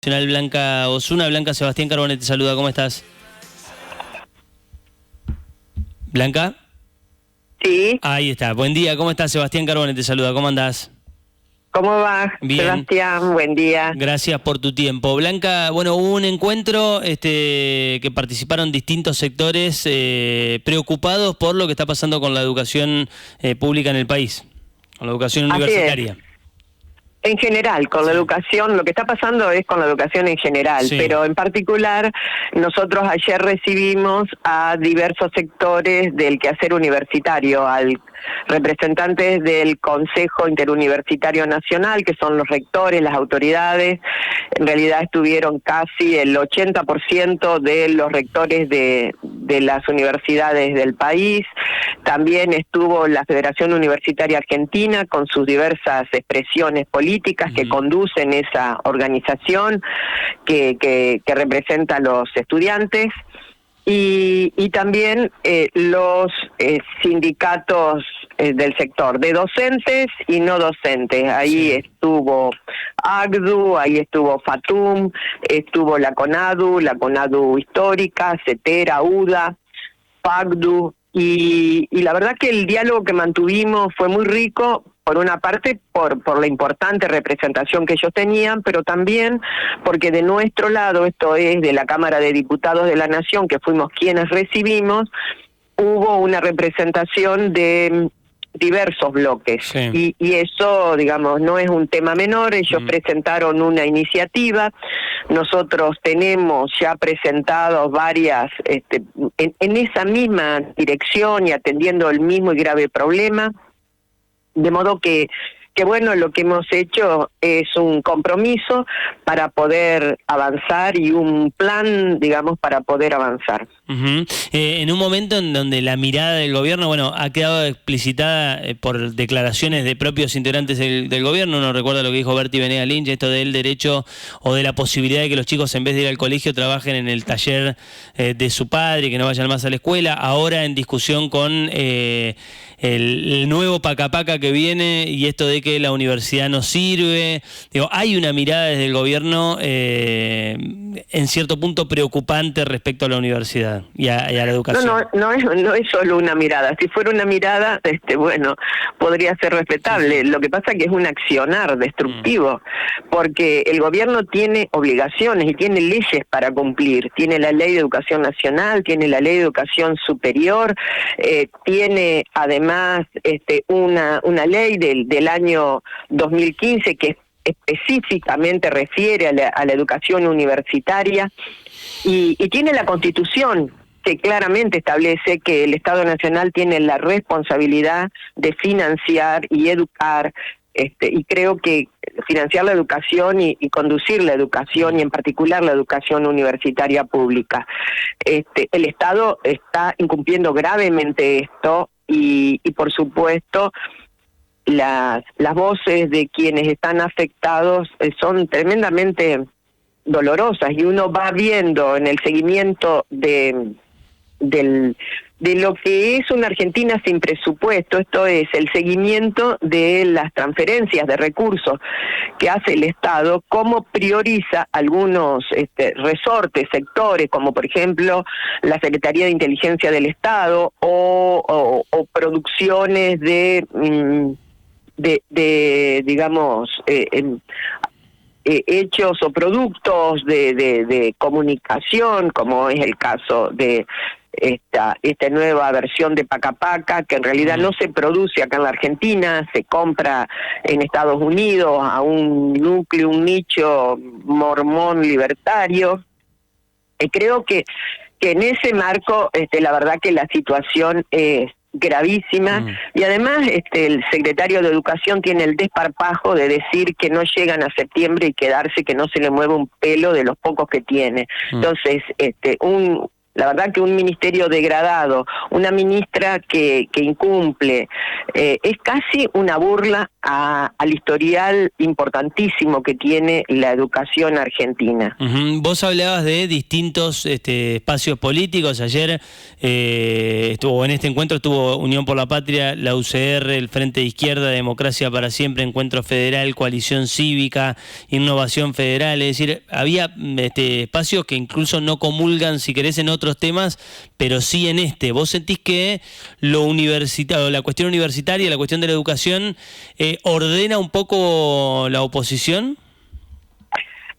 Nacional Blanca Osuna. Blanca, Sebastián Carbone te saluda, ¿cómo estás? ¿Blanca? Sí. Ahí está, buen día, ¿cómo estás? Sebastián Carbone te saluda, ¿cómo andás? ¿Cómo va, Bien. Sebastián? Buen día. Gracias por tu tiempo. Blanca, bueno, hubo un encuentro que participaron distintos sectores preocupados por lo que está pasando con la educación pública en el país, con la educación universitaria. En general, con la educación, lo que está pasando es con la educación en general, pero en particular nosotros ayer recibimos a diversos sectores del quehacer universitario, al representantes del Consejo Interuniversitario Nacional, que son los rectores, las autoridades. En realidad estuvieron casi el 80% de los rectores de las universidades del país. También estuvo la Federación Universitaria Argentina con sus diversas expresiones políticas que conducen esa organización que representa a los estudiantes. Y también los sindicatos del sector, de docentes y no docentes. Ahí estuvo AGDU, ahí estuvo FATUM, estuvo la CONADU Histórica, CETERA, UDA, PACDU, y la verdad que el diálogo que mantuvimos fue muy rico, por una parte por la importante representación que ellos tenían, pero también porque de nuestro lado, esto es de la Cámara de Diputados de la Nación, que fuimos quienes recibimos, hubo una representación de diversos bloques, y eso, digamos, no es un tema menor. Ellos presentaron una iniciativa, nosotros tenemos ya presentados varias en esa misma dirección y atendiendo el mismo y grave problema, de modo que bueno, lo que hemos hecho es un compromiso para poder avanzar y un plan, digamos, para poder avanzar. En un momento en donde la mirada del gobierno, bueno, ha quedado explicitada por declaraciones de propios integrantes del gobierno. Uno recuerda lo que dijo Berti Venegas Lynch, esto del derecho o de la posibilidad de que los chicos, en vez de ir al colegio, trabajen en el taller de su padre, que no vayan más a la escuela. Ahora en discusión con el nuevo paca-paca que viene y esto de que la universidad no sirve. Digo, hay una mirada desde el gobierno en cierto punto preocupante respecto a la universidad y a la educación. No es solo una mirada. Si fuera una mirada, bueno, podría ser respetable. Lo que pasa es que es un accionar destructivo, porque el gobierno tiene obligaciones y tiene leyes para cumplir. Tiene la Ley de Educación Nacional, tiene la Ley de Educación Superior, tiene además una ley del año 2015 que específicamente refiere a la educación universitaria, y tiene la Constitución que claramente establece que el Estado Nacional tiene la responsabilidad de financiar y educar, y creo que financiar la educación y conducir la educación, y en particular la educación universitaria pública. El Estado está incumpliendo gravemente esto, y por supuesto las voces de quienes están afectados son tremendamente dolorosas, y uno va viendo en el seguimiento de lo que es una Argentina sin presupuesto, esto es el seguimiento de las transferencias de recursos que hace el Estado, cómo prioriza algunos resortes, sectores, como por ejemplo la Secretaría de Inteligencia del Estado o producciones de digamos, hechos o productos de comunicación, como es el caso de esta nueva versión de Paca-Paca, que en realidad no se produce acá en la Argentina, se compra en Estados Unidos a un núcleo, un nicho mormón libertario. Creo que en ese marco, la verdad que la situación es gravísima, y además el secretario de Educación tiene el desparpajo de decir que no llegan a septiembre y quedarse, que no se le mueve un pelo de los pocos que tiene. Entonces, La verdad que un ministerio degradado, una ministra que incumple, es casi una burla al historial importantísimo que tiene la educación argentina. Vos hablabas de distintos espacios políticos. Ayer estuvo en este encuentro, estuvo Unión por la Patria, la UCR, el Frente de Izquierda, Democracia para Siempre, Encuentro Federal, Coalición Cívica, Innovación Federal. Es decir, había espacios que incluso no comulgan, si querés, en otros temas, pero sí en este. ¿Vos sentís que lo universitario, la cuestión universitaria, la cuestión de la educación, ordena un poco la oposición?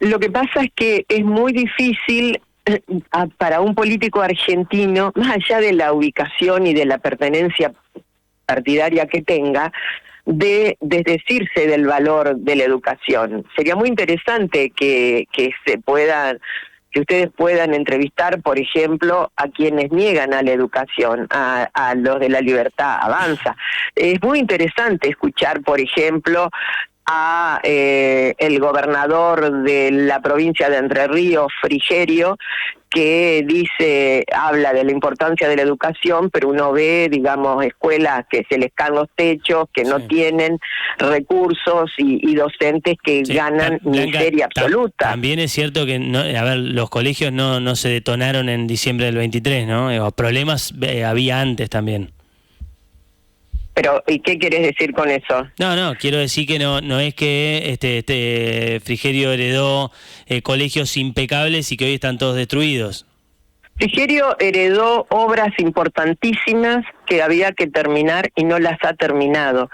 Lo que pasa es que es muy difícil para un político argentino, más allá de la ubicación y de la pertenencia partidaria que tenga, de desdecirse del valor de la educación. Sería muy interesante que ustedes puedan entrevistar, por ejemplo, a quienes niegan a la educación, a los de La Libertad Avanza. Es muy interesante escuchar, por ejemplo, a el gobernador de la provincia de Entre Ríos, Frigerio, que habla de la importancia de la educación, pero uno ve, digamos, escuelas que se les caen los techos, que no tienen recursos y docentes que ganan miseria absoluta. También es cierto que, los colegios no se detonaron en diciembre del 23, ¿no? Problemas había antes también. Pero, ¿y qué querés decir con eso? No, quiero decir que no es que Frigerio heredó colegios impecables y que hoy están todos destruidos. Frigerio heredó obras importantísimas que había que terminar y no las ha terminado.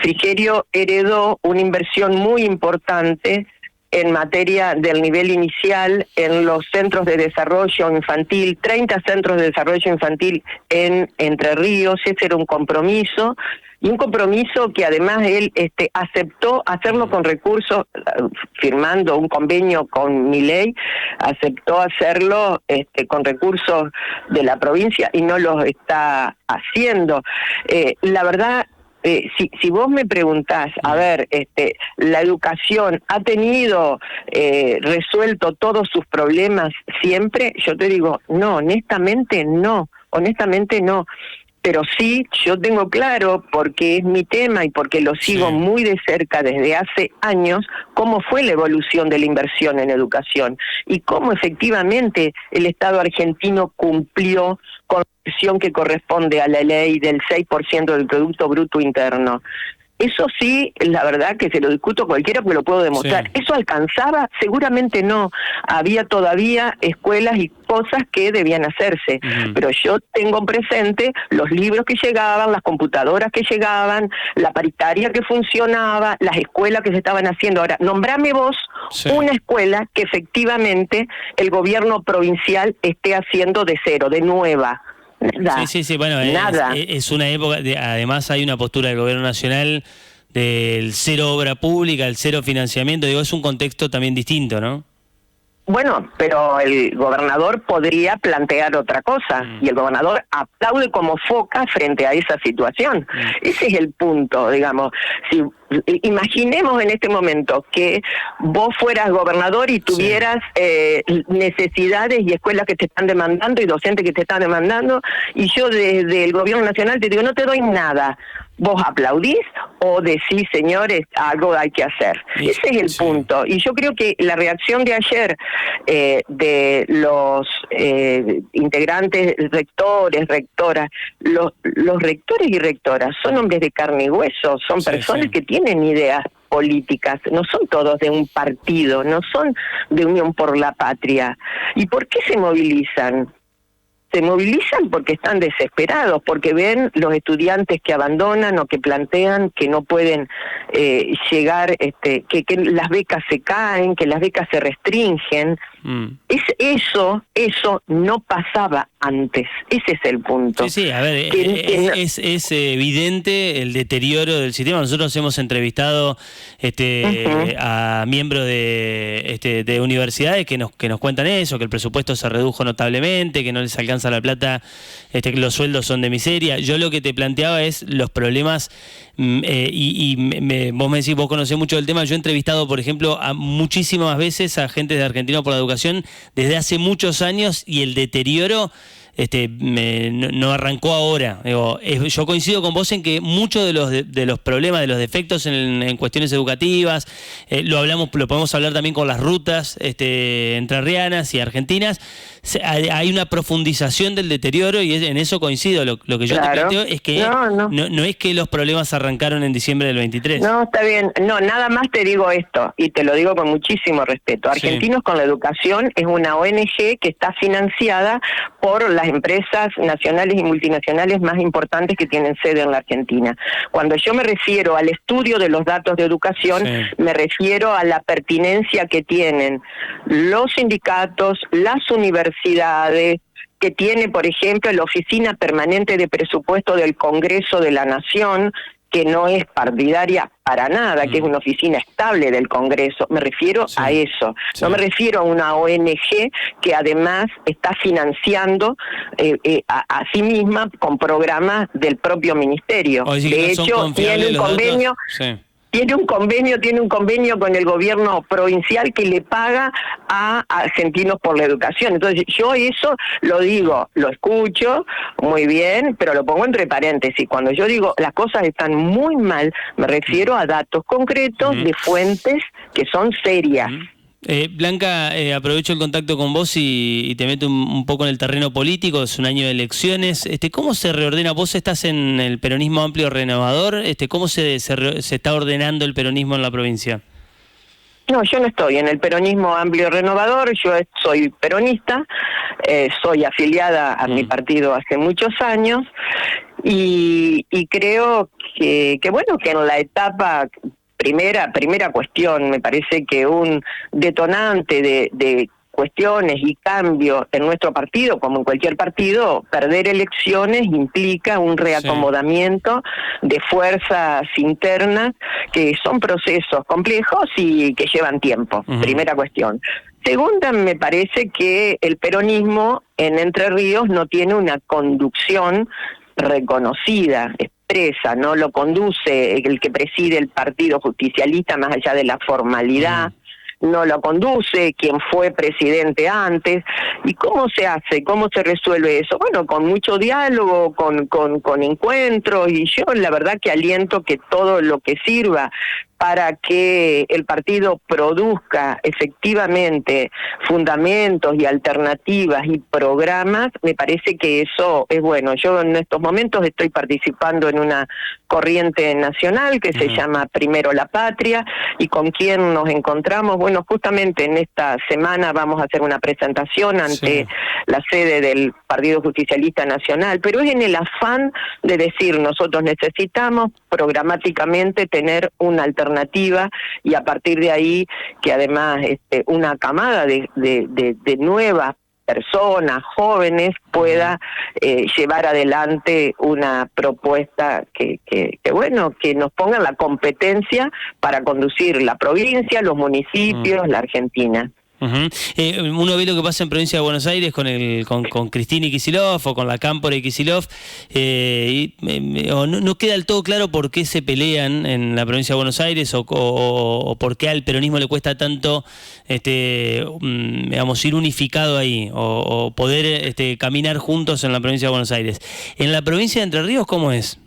Frigerio heredó una inversión muy importante en materia del nivel inicial en los centros de desarrollo infantil, 30 centros de desarrollo infantil en Entre Ríos. Ese era un compromiso, y un compromiso que además él aceptó hacerlo con recursos, firmando un convenio con Milei, aceptó hacerlo con recursos de la provincia y no los está haciendo. La verdad, si vos me preguntás, a ver, ¿la educación ha tenido resuelto todos sus problemas siempre? Yo te digo, no, honestamente no. Pero sí, yo tengo claro, porque es mi tema y porque lo sigo muy de cerca desde hace años, cómo fue la evolución de la inversión en educación y cómo efectivamente el Estado argentino cumplió con la inversión que corresponde a la ley del 6% del Producto Bruto Interno. Eso sí, la verdad que se lo discuto cualquiera porque lo puedo demostrar. Sí. ¿Eso alcanzaba? Seguramente no. Había todavía escuelas y cosas que debían hacerse. Pero yo tengo presente los libros que llegaban, las computadoras que llegaban, la paritaria que funcionaba, las escuelas que se estaban haciendo. Ahora, nombrame vos una escuela que efectivamente el gobierno provincial esté haciendo de cero, de nueva. Nada. Sí, bueno, es una época, además hay una postura del gobierno nacional del cero obra pública, el cero financiamiento, es un contexto también distinto, ¿no? Bueno, pero el gobernador podría plantear otra cosa, y el gobernador aplaude como foca frente a esa situación. Ese es el punto, digamos. Si imaginemos en este momento que vos fueras gobernador y tuvieras necesidades y escuelas que te están demandando y docentes que te están demandando, y yo desde el gobierno nacional te digo, no te doy nada. ¿Vos aplaudís o decís, señores, algo hay que hacer? Ese es el punto. Y yo creo que la reacción de ayer de los integrantes, rectores, rectoras, los rectores y rectoras son hombres de carne y hueso, son personas que tienen ideas políticas, no son todos de un partido, no son de Unión por la Patria. ¿Y por qué se movilizan? Se movilizan porque están desesperados, porque ven los estudiantes que abandonan o que plantean que no pueden llegar, que las becas se caen, que las becas se restringen. Eso no pasaba antes. Ese es el punto. Sí, a ver, es evidente el deterioro del sistema. Nosotros hemos entrevistado a miembros de universidades que nos cuentan eso, que el presupuesto se redujo notablemente, que no les alcanza la plata, que los sueldos son de miseria. Yo lo que te planteaba es los problemas, vos me decís, vos conocés mucho del tema. Yo he entrevistado, por ejemplo, muchísimas veces a gente de Argentinos por la Educación educación desde hace muchos años y el deterioro no arrancó ahora. Yo coincido con vos en que muchos de los problemas, de los defectos en cuestiones educativas, lo podemos hablar también con las rutas entrerrianas y argentinas. Hay una profundización del deterioro y en eso coincido. Lo que yo te planteo es que no es que los problemas arrancaron en diciembre del 23. No, está bien. No, nada más te digo esto, y te lo digo con muchísimo respeto. Argentinos con la Educación es una ONG que está financiada por las empresas nacionales y multinacionales más importantes que tienen sede en la Argentina. Cuando yo me refiero al estudio de los datos de educación, me refiero a la pertinencia que tienen los sindicatos, las universidades, que tiene, por ejemplo, la Oficina Permanente de Presupuesto del Congreso de la Nación, que no es partidaria para nada, que es una oficina estable del Congreso. Me refiero a eso. No me refiero a una ONG que además está financiando a sí misma con programas del propio ministerio. De hecho, tiene un convenio... Tiene un convenio con el gobierno provincial que le paga a Argentinos por la Educación. Entonces, yo eso lo digo, lo escucho muy bien, pero lo pongo entre paréntesis. Cuando yo digo las cosas están muy mal, me refiero a datos concretos de fuentes que son serias. Blanca, aprovecho el contacto con vos y te meto un poco en el terreno político. Es un año de elecciones. ¿Cómo se reordena? Vos estás en el peronismo amplio renovador. ¿Cómo se está ordenando el peronismo en la provincia? No, yo no estoy en el peronismo amplio renovador. Yo soy peronista, soy afiliada a mi partido hace muchos años y creo que bueno, que en la etapa... Primera cuestión, me parece que un detonante de cuestiones y cambios en nuestro partido, como en cualquier partido, perder elecciones implica un reacomodamiento de fuerzas internas, que son procesos complejos y que llevan tiempo. Primera cuestión. Segunda, me parece que el peronismo en Entre Ríos no tiene una conducción reconocida, expresa, no lo conduce el que preside el Partido Justicialista más allá de la formalidad, no lo conduce quien fue presidente antes. ¿Y cómo se hace? ¿Cómo se resuelve eso? Bueno, con mucho diálogo, con encuentros, y yo la verdad que aliento que todo lo que sirva para que el partido produzca efectivamente fundamentos y alternativas y programas, me parece que eso es bueno. Yo en estos momentos estoy participando en una corriente nacional que se llama Primero la Patria, y con quien nos encontramos, bueno, justamente en esta semana vamos a hacer una presentación ante la sede del Partido Justicialista Nacional, pero es en el afán de decir, nosotros necesitamos programáticamente tener una alternativa, y a partir de ahí que además una camada de nuevas personas, jóvenes, pueda llevar adelante una propuesta que nos ponga en la competencia para conducir la provincia, los municipios, la Argentina. Uno ve lo que pasa en provincia de Buenos Aires con Cristina y Kicillof o con la Cámpora y Kicillof, no queda del todo claro por qué se pelean en la provincia de Buenos Aires o por qué al peronismo le cuesta tanto ir unificado ahí o poder caminar juntos en la provincia de Buenos Aires. En la provincia de Entre Ríos, ¿cómo es?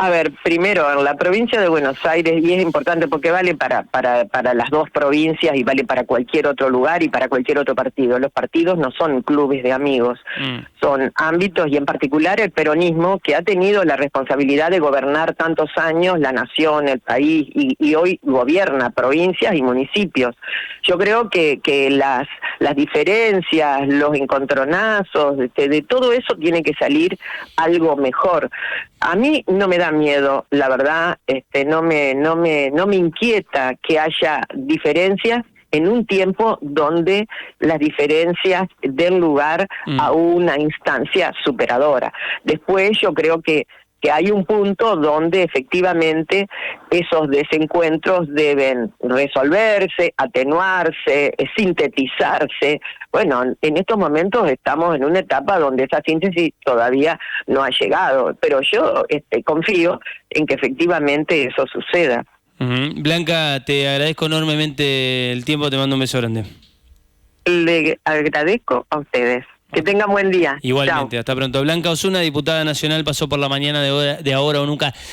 A ver, primero, en la provincia de Buenos Aires, y es importante porque vale para las dos provincias y vale para cualquier otro lugar y para cualquier otro partido. Los partidos no son clubes de amigos, son ámbitos, y en particular el peronismo, que ha tenido la responsabilidad de gobernar tantos años la nación, el país, y hoy gobierna provincias y municipios. Yo creo que las diferencias, los encontronazos, de todo eso tiene que salir algo mejor. A mí no me da miedo, la verdad, no me inquieta que haya diferencias en un tiempo donde las diferencias den lugar a una instancia superadora. Después yo creo que hay un punto donde efectivamente esos desencuentros deben resolverse, atenuarse, sintetizarse. Bueno, en estos momentos estamos en una etapa donde esa síntesis todavía no ha llegado, pero yo confío en que efectivamente eso suceda. Blanca, te agradezco enormemente el tiempo, te mando un beso grande. Le agradezco a ustedes. Que tengan buen día. Igualmente, Chao. hasta pronto. Blanca Osuna, diputada nacional, pasó por la mañana de Ahora o Nunca.